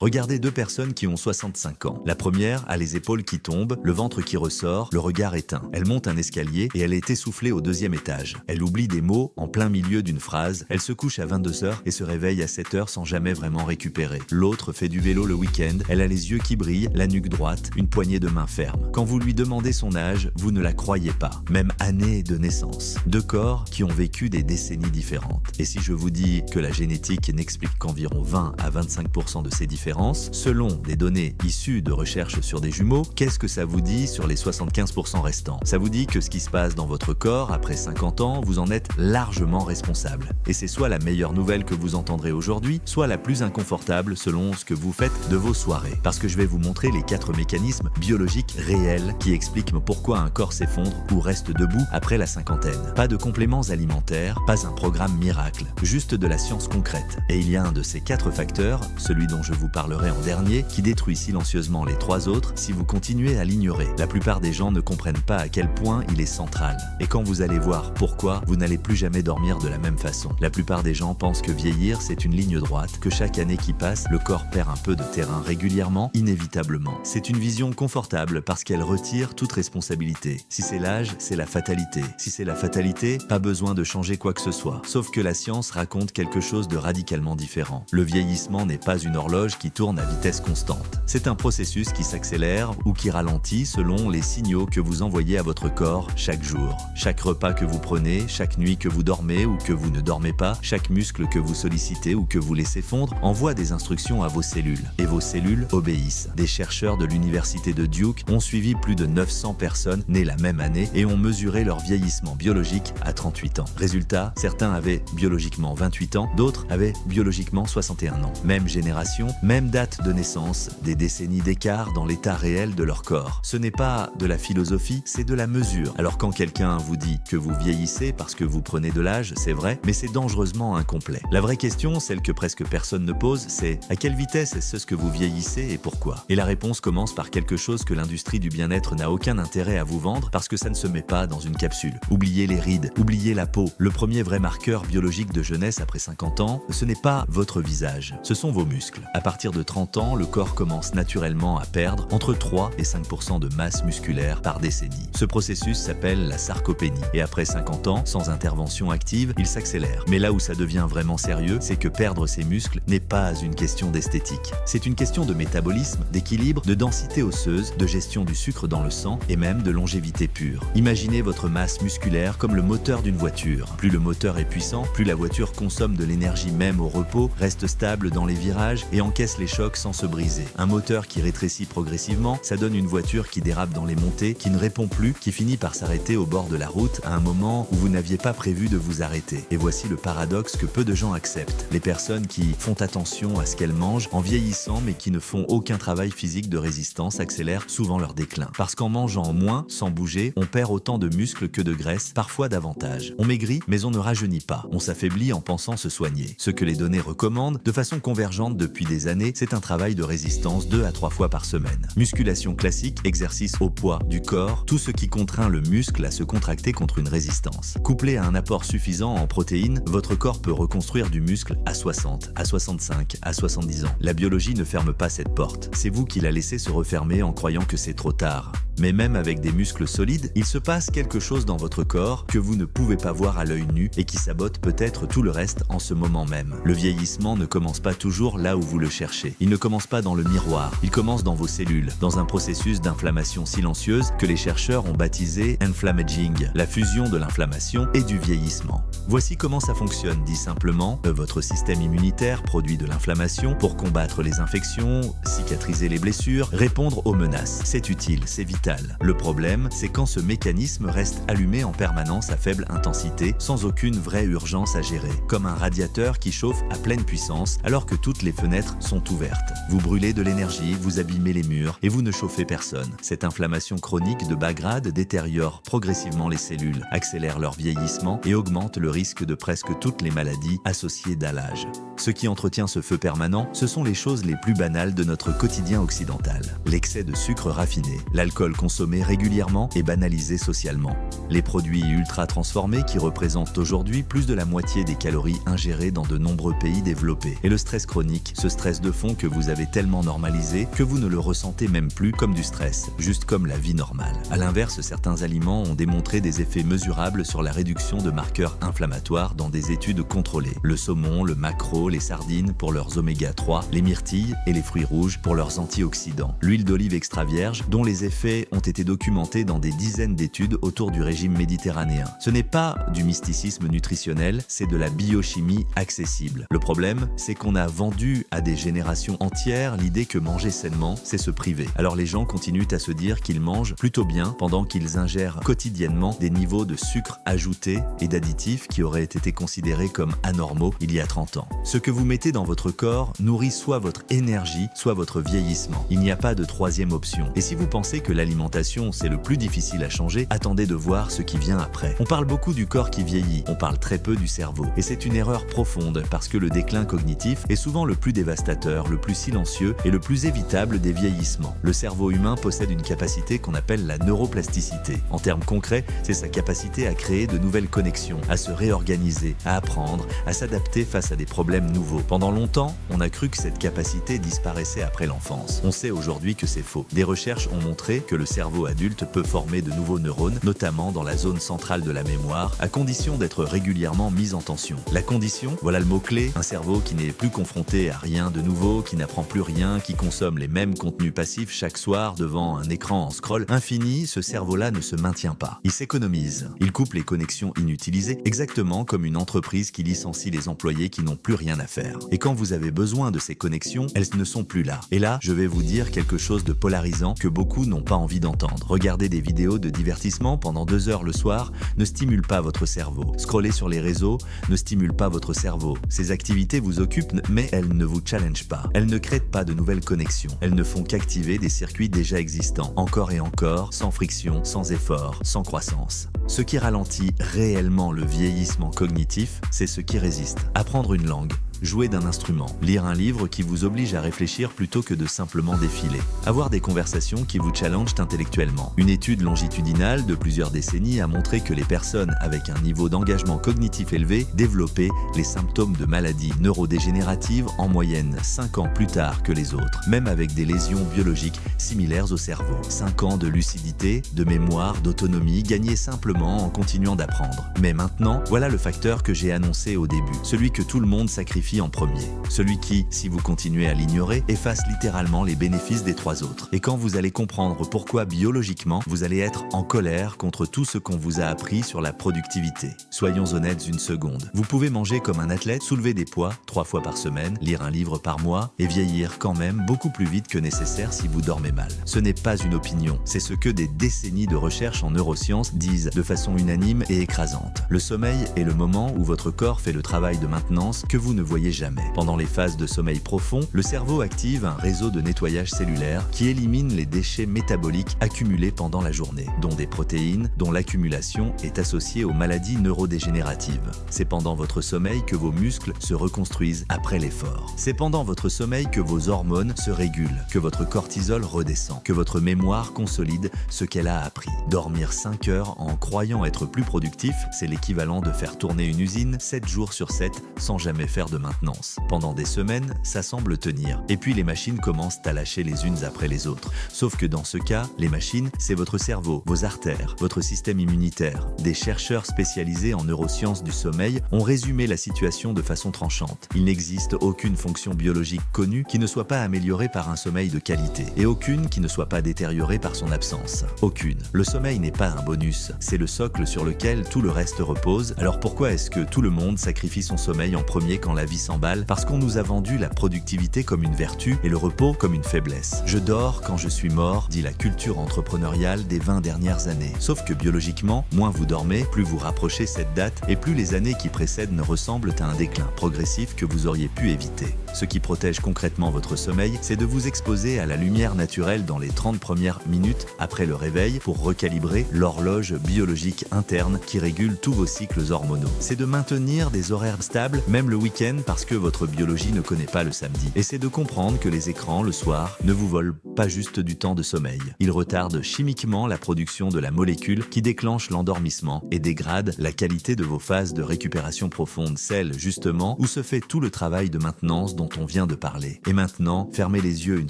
Regardez deux personnes qui ont 65 ans. La première a les épaules qui tombent, le ventre qui ressort, le regard éteint. Elle monte un escalier et elle est essoufflée au 2e étage. Elle oublie des mots en plein milieu d'une phrase. Elle se couche à 22h et se réveille à 7h sans jamais vraiment récupérer. L'autre fait du vélo le week-end. Elle a les yeux qui brillent, la nuque droite, une poignée de main ferme. Quand vous lui demandez son âge, vous ne la croyez pas. Même année de naissance. Deux corps qui ont vécu des décennies différentes. Et si je vous dis que la génétique n'explique qu'environ 20 à 25% de ces différences, selon des données issues de recherches sur des jumeaux, qu'est-ce que ça vous dit sur les 75% restants? Ça vous dit que ce qui se passe dans votre corps après 50 ans, vous en êtes largement responsable. Et c'est soit la meilleure nouvelle que vous entendrez aujourd'hui, soit la plus inconfortable selon ce que vous faites de vos soirées. Parce que je vais vous montrer les 4 mécanismes biologiques réels qui expliquent pourquoi un corps s'effondre ou reste debout après la cinquantaine. Pas de compléments alimentaires, pas un programme miracle, juste de la science concrète. Et il y a un de ces 4 facteurs, celui dont je vous parlerai en dernier, qui détruit silencieusement les 3 autres si vous continuez à l'ignorer. La plupart des gens ne comprennent pas à quel point il est central. Et quand vous allez voir pourquoi, vous n'allez plus jamais dormir de la même façon. La plupart des gens pensent que vieillir, c'est une ligne droite, que chaque année qui passe, le corps perd un peu de terrain régulièrement, inévitablement. C'est une vision confortable parce qu'elle retire toute responsabilité. Si c'est l'âge, c'est la fatalité. Si c'est la fatalité, pas besoin de changer quoi que ce soit. Sauf que la science raconte quelque chose de radicalement différent. Le vieillissement n'est pas une horloge qui tourne à vitesse constante. C'est un processus qui s'accélère ou qui ralentit selon les signaux que vous envoyez à votre corps chaque jour. Chaque repas que vous prenez, chaque nuit que vous dormez ou que vous ne dormez pas, chaque muscle que vous sollicitez ou que vous laissez fondre envoie des instructions à vos cellules. Et vos cellules obéissent. Des chercheurs de l'université de Duke ont suivi plus de 900 personnes nées la même année et ont mesuré leur vieillissement biologique à 38 ans. Résultat, certains avaient biologiquement 28 ans, d'autres avaient biologiquement 61 ans. Même génération, même date de naissance, des décennies d'écart dans l'état réel de leur corps. Ce n'est pas de la philosophie, c'est de la mesure. Alors quand quelqu'un vous dit que vous vieillissez parce que vous prenez de l'âge, c'est vrai, mais c'est dangereusement incomplet. La vraie question, celle que presque personne ne pose, c'est à quelle vitesse est-ce que vous vieillissez et pourquoi? Et la réponse commence par quelque chose que l'industrie du bien-être n'a aucun intérêt à vous vendre parce que ça ne se met pas dans une capsule. Oubliez les rides, oubliez la peau. Le premier vrai marqueur biologique de jeunesse après 50 ans, ce n'est pas votre visage, ce sont vos muscles. À partir de 30 ans, le corps commence naturellement à perdre entre 3 et 5% de masse musculaire par décennie. Ce processus s'appelle la sarcopénie et après 50 ans, sans intervention active, il s'accélère. Mais là où ça devient vraiment sérieux, c'est que perdre ses muscles n'est pas une question d'esthétique. C'est une question de métabolisme, d'équilibre, de densité osseuse, de gestion du sucre dans le sang et même de longévité pure. Imaginez votre masse musculaire comme le moteur d'une voiture. Plus le moteur est puissant, plus la voiture consomme de l'énergie même au repos, reste stable dans les virages et encaisse les chocs sans se briser. Un moteur qui rétrécit progressivement, ça donne une voiture qui dérape dans les montées, qui ne répond plus, qui finit par s'arrêter au bord de la route à un moment où vous n'aviez pas prévu de vous arrêter. Et voici le paradoxe que peu de gens acceptent. Les personnes qui font attention à ce qu'elles mangent en vieillissant mais qui ne font aucun travail physique de résistance accélèrent souvent leur déclin. Parce qu'en mangeant moins, sans bouger, on perd autant de muscles que de graisse, parfois davantage. On maigrit mais on ne rajeunit pas. On s'affaiblit en pensant se soigner. Ce que les données recommandent, de façon convergente depuis des années, c'est un travail de résistance 2 à 3 fois par semaine. Musculation classique, exercice au poids du corps, tout ce qui contraint le muscle à se contracter contre une résistance. Couplé à un apport suffisant en protéines, votre corps peut reconstruire du muscle à 60, à 65, à 70 ans. La biologie ne ferme pas cette porte. C'est vous qui la laissez se refermer en croyant que c'est trop tard. Mais même avec des muscles solides, il se passe quelque chose dans votre corps que vous ne pouvez pas voir à l'œil nu et qui sabote peut-être tout le reste en ce moment même. Le vieillissement ne commence pas toujours là où vous le cherchez. Il ne commence pas dans le miroir, il commence dans vos cellules, dans un processus d'inflammation silencieuse que les chercheurs ont baptisé inflammaging, la fusion de l'inflammation et du vieillissement. Voici comment ça fonctionne, dit simplement, votre système immunitaire produit de l'inflammation pour combattre les infections, cicatriser les blessures, répondre aux menaces. C'est utile, c'est vital. Le problème, c'est quand ce mécanisme reste allumé en permanence à faible intensité, sans aucune vraie urgence à gérer, comme un radiateur qui chauffe à pleine puissance alors que toutes les fenêtres sont ouvertes. Vous brûlez de l'énergie, vous abîmez les murs et vous ne chauffez personne. Cette inflammation chronique de bas grade détériore progressivement les cellules, accélère leur vieillissement et augmente le risque de presque toutes les maladies associées à l'âge. Ce qui entretient ce feu permanent, ce sont les choses les plus banales de notre quotidien occidental. L'excès de sucre raffiné, l'alcool consommés régulièrement et banalisés socialement. Les produits ultra transformés qui représentent aujourd'hui plus de la moitié des calories ingérées dans de nombreux pays développés. Et le stress chronique, ce stress de fond que vous avez tellement normalisé que vous ne le ressentez même plus comme du stress, juste comme la vie normale. À l'inverse, certains aliments ont démontré des effets mesurables sur la réduction de marqueurs inflammatoires dans des études contrôlées. Le saumon, le maquereau, les sardines pour leurs oméga 3, les myrtilles et les fruits rouges pour leurs antioxydants. L'huile d'olive extra vierge, dont les effets ont été documentés dans des dizaines d'études autour du régime méditerranéen. Ce n'est pas du mysticisme nutritionnel, c'est de la biochimie accessible. Le problème, c'est qu'on a vendu à des générations entières l'idée que manger sainement, c'est se priver. Alors les gens continuent à se dire qu'ils mangent plutôt bien pendant qu'ils ingèrent quotidiennement des niveaux de sucre ajouté et d'additifs qui auraient été considérés comme anormaux il y a 30 ans. Ce que vous mettez dans votre corps nourrit soit votre énergie, soit votre vieillissement. Il n'y a pas de troisième option. Et si vous pensez que l'alimentation, c'est le plus difficile à changer, attendez de voir ce qui vient après. On parle beaucoup du corps qui vieillit, on parle très peu du cerveau. Et c'est une erreur profonde parce que le déclin cognitif est souvent le plus dévastateur, le plus silencieux et le plus évitable des vieillissements. Le cerveau humain possède une capacité qu'on appelle la neuroplasticité. En termes concrets, c'est sa capacité à créer de nouvelles connexions, à se réorganiser, à apprendre, à s'adapter face à des problèmes nouveaux. Pendant longtemps, on a cru que cette capacité disparaissait après l'enfance. On sait aujourd'hui que c'est faux. Des recherches ont montré que le cerveau adulte peut former de nouveaux neurones, notamment dans la zone centrale de la mémoire, à condition d'être régulièrement mis en tension. La condition, voilà le mot-clé, un cerveau qui n'est plus confronté à rien de nouveau, qui n'apprend plus rien, qui consomme les mêmes contenus passifs chaque soir devant un écran en scroll infini, ce cerveau-là ne se maintient pas. Il s'économise. Il coupe les connexions inutilisées, exactement comme une entreprise qui licencie les employés qui n'ont plus rien à faire. Et quand vous avez besoin de ces connexions, elles ne sont plus là. Et là, je vais vous dire quelque chose de polarisant que beaucoup n'ont pas envie d'entendre. Regarder des vidéos de divertissement pendant 2 heures le soir ne stimule pas votre cerveau. Scroller sur les réseaux ne stimule pas votre cerveau. Ces activités vous occupent, mais elles ne vous challengent pas. Elles ne créent pas de nouvelles connexions. Elles ne font qu'activer des circuits déjà existants, encore et encore, sans friction, sans effort, sans croissance. Ce qui ralentit réellement le vieillissement cognitif, c'est ce qui résiste. Apprendre une langue, jouer d'un instrument, lire un livre qui vous oblige à réfléchir plutôt que de simplement défiler, avoir des conversations qui vous challengent intellectuellement. Une étude longitudinale de plusieurs décennies a montré que les personnes avec un niveau d'engagement cognitif élevé développaient les symptômes de maladies neurodégénératives en moyenne 5 ans plus tard que les autres, même avec des lésions biologiques similaires au cerveau. 5 ans de lucidité, de mémoire, d'autonomie gagnés simplement en continuant d'apprendre. Mais maintenant, voilà le facteur que j'ai annoncé au début, celui que tout le monde sacrifie en premier. Celui qui, si vous continuez à l'ignorer, efface littéralement les bénéfices des 3 autres. Et quand vous allez comprendre pourquoi biologiquement, vous allez être en colère contre tout ce qu'on vous a appris sur la productivité. Soyons honnêtes une seconde. Vous pouvez manger comme un athlète, soulever des poids 3 fois par semaine, lire un livre par mois et vieillir quand même beaucoup plus vite que nécessaire si vous dormez mal. Ce n'est pas une opinion, c'est ce que des décennies de recherche en neurosciences disent de façon unanime et écrasante. Le sommeil est le moment où votre corps fait le travail de maintenance que vous ne voyez jamais. Pendant les phases de sommeil profond, le cerveau active un réseau de nettoyage cellulaire qui élimine les déchets métaboliques accumulés pendant la journée, dont des protéines dont l'accumulation est associée aux maladies neurodégénératives. C'est pendant votre sommeil que vos muscles se reconstruisent après l'effort. C'est pendant votre sommeil que vos hormones se régulent, que votre cortisol redescend, que votre mémoire consolide ce qu'elle a appris. Dormir 5 heures en croyant être plus productif, c'est l'équivalent de faire tourner une usine 7 jours sur 7 sans jamais faire de maintenance. Pendant des semaines, ça semble tenir. Et puis les machines commencent à lâcher les unes après les autres. Sauf que dans ce cas, les machines, c'est votre cerveau, vos artères, votre système immunitaire. Des chercheurs spécialisés en neurosciences du sommeil ont résumé la situation de façon tranchante. Il n'existe aucune fonction biologique connue qui ne soit pas améliorée par un sommeil de qualité, et aucune qui ne soit pas détériorée par son absence. Aucune. Le sommeil n'est pas un bonus, c'est le socle sur lequel tout le reste repose. Alors pourquoi est-ce que tout le monde sacrifie son sommeil en premier quand la vie s'emballe? Parce qu'on nous a vendu la productivité comme une vertu et le repos comme une faiblesse. Je dors quand je suis mort, dit la culture entrepreneuriale des 20 dernières années. Sauf que biologiquement, moins vous dormez, plus vous rapprochez cette date et plus les années qui précèdent ne ressemblent à un déclin progressif que vous auriez pu éviter. Ce qui protège concrètement votre sommeil, c'est de vous exposer à la lumière naturelle dans les 30 premières minutes après le réveil pour recalibrer l'horloge biologique interne qui régule tous vos cycles hormonaux. C'est de maintenir des horaires stables, même le week-end, jeune parce que votre biologie ne connaît pas le samedi. Et c'est de comprendre que les écrans, le soir, ne vous volent pas juste du temps de sommeil. Ils retardent chimiquement la production de la molécule qui déclenche l'endormissement et dégradent la qualité de vos phases de récupération profonde, celle justement où se fait tout le travail de maintenance dont on vient de parler. Et maintenant, fermez les yeux une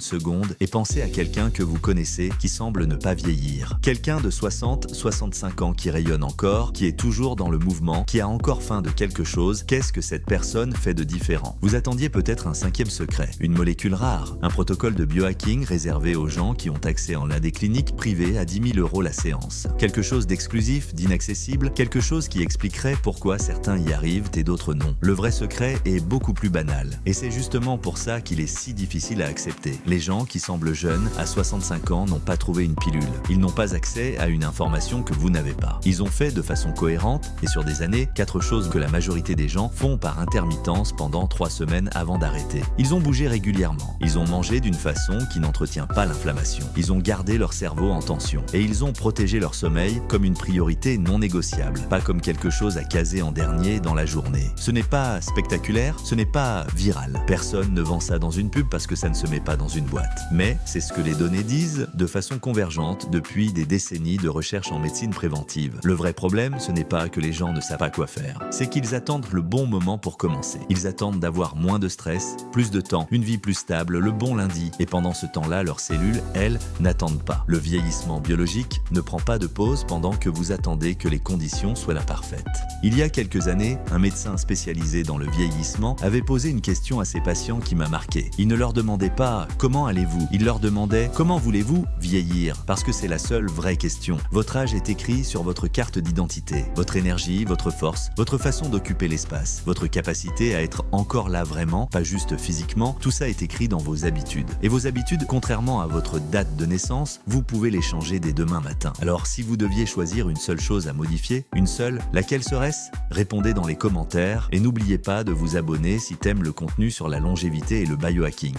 seconde et pensez à quelqu'un que vous connaissez qui semble ne pas vieillir. Quelqu'un de 60-65 ans qui rayonne encore, qui est toujours dans le mouvement, qui a encore faim de quelque chose. Qu'est-ce que cette personne fait de différent? Vous attendiez peut-être un cinquième secret, une molécule rare, un protocole de biohacking réservé aux gens qui ont accès en des cliniques privées à 10 000 € la séance. Quelque chose d'exclusif, d'inaccessible, quelque chose qui expliquerait pourquoi certains y arrivent et d'autres non. Le vrai secret est beaucoup plus banal. Et c'est justement pour ça qu'il est si difficile à accepter. Les gens qui semblent jeunes, à 65 ans, n'ont pas trouvé une pilule. Ils n'ont pas accès à une information que vous n'avez pas. Ils ont fait de façon cohérente, et sur des années, 4 choses que la majorité des gens font par intermittence pendant 3 semaines avant d'arrêter. Ils ont bougé régulièrement. Ils ont mangé d'une façon qui n'entretient pas l'inflammation. Ils ont gardé leur cerveau en tension. Et ils ont protégé leur sommeil comme une priorité non négociable, pas comme quelque chose à caser en dernier dans la journée. Ce n'est pas spectaculaire, ce n'est pas viral. Personne ne vend ça dans une pub parce que ça ne se met pas dans une boîte. Mais c'est ce que les données disent de façon convergente depuis des décennies de recherche en médecine préventive. Le vrai problème, ce n'est pas que les gens ne savent pas quoi faire, c'est qu'ils attendent le bon moment pour commencer. Ils attendent d'avoir moins de stress, plus de temps, une vie plus stable, le bon lundi. Et pendant ce temps-là, leurs cellules, elles, n'attendent pas. Le vieillissement biologique ne prend pas de pause pendant que vous attendez que les conditions soient la parfaite. Il y a quelques années, un médecin spécialisé dans le vieillissement avait posé une question à ses patients qui m'a marqué. Il ne leur demandait pas « Comment allez-vous ?», il leur demandait « Comment voulez-vous vieillir ?» Parce que c'est la seule vraie question. Votre âge est écrit sur votre carte d'identité. Votre énergie, votre force, votre façon d'occuper l'espace, votre capacité à être encore là vraiment, pas juste physiquement, tout ça est écrit dans vos habitudes. Et vos habitudes, contrairement à votre date de naissance, vous pouvez les changer dès demain matin. Alors si vous deviez choisir une seule chose à modifier, une seule, laquelle serait-ce? Répondez dans les commentaires et n'oubliez pas de vous abonner si t'aimes le contenu sur la longévité et le biohacking.